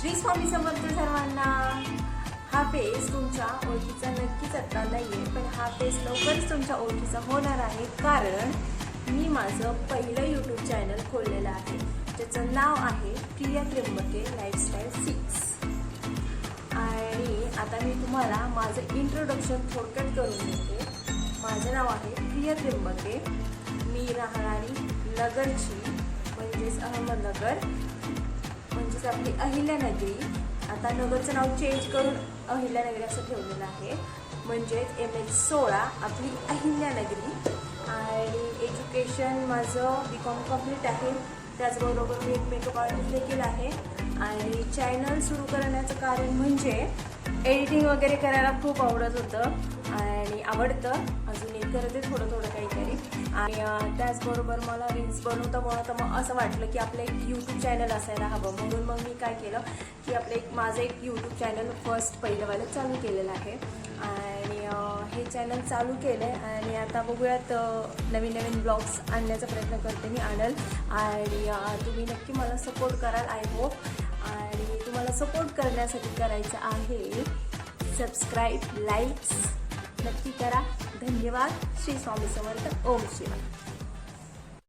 श्री स्वामी समर्थ सर्वांना। हा फेस तुमच्या ओळखीचा नक्कीच आता नाहीये, पण हा फेस लवकरच तुमच्या ओळखीचा होणार आहे, कारण मी माझं पहिलं यूट्यूब चॅनल खोललेलं आहे, ज्याचं नाव आहे प्रिया त्र्यंबके लाईफस्टाईल 6। आणि आता मी तुम्हाला माझं इंट्रोडक्शन थोडक्यात करून देते। माझं नाव आहे प्रिया त्र्यंबके, मी राहणारी नगरची, म्हणजेच अहमदनगर, म्हणजेच आपली अहिल्यानगरी। आता नगरचं नाव चेंज करून अहिल्यानगरी असं ठेवलेलं आहे, म्हणजेच MH16 आपली अहिल्यानगरी। आणि एज्युकेशन माझं BCom कंप्लीट आहे, त्याचबरोबर मी एक मेकअप आर्टिस्ट देखील आहे। आणि चॅनल सुरू करण्याचं कारण म्हणजे एडिटिंग वगैरे करायला खूप आवडत होतं आणि आवडतं, अजूनही करते थोडं थोडं काहीतरी। आणि त्याचबरोबर मला रील्स बनवता मग असं वाटलं की आपलं एक यूट्यूब चॅनल असायला हवं, म्हणून मग मी काय केलं की माझं एक यूट्यूब चॅनल पहिलं चालू केलेलं आहे। आणि हे चॅनल चालू केलं आहे आणि आता बघूयात, नवीन नवीन ब्लॉग्स आणण्याचा प्रयत्न करते मी, आणल। आणि तुम्ही नक्की मला सपोर्ट कराल, आय होप। आणि तुम्हाला सपोर्ट करण्यासाठी करायचं आहे सबस्क्राईब, लाईक्स नक्की करा। धन्यवाद। श्री स्वामी समर्थ। ओम शिवाय।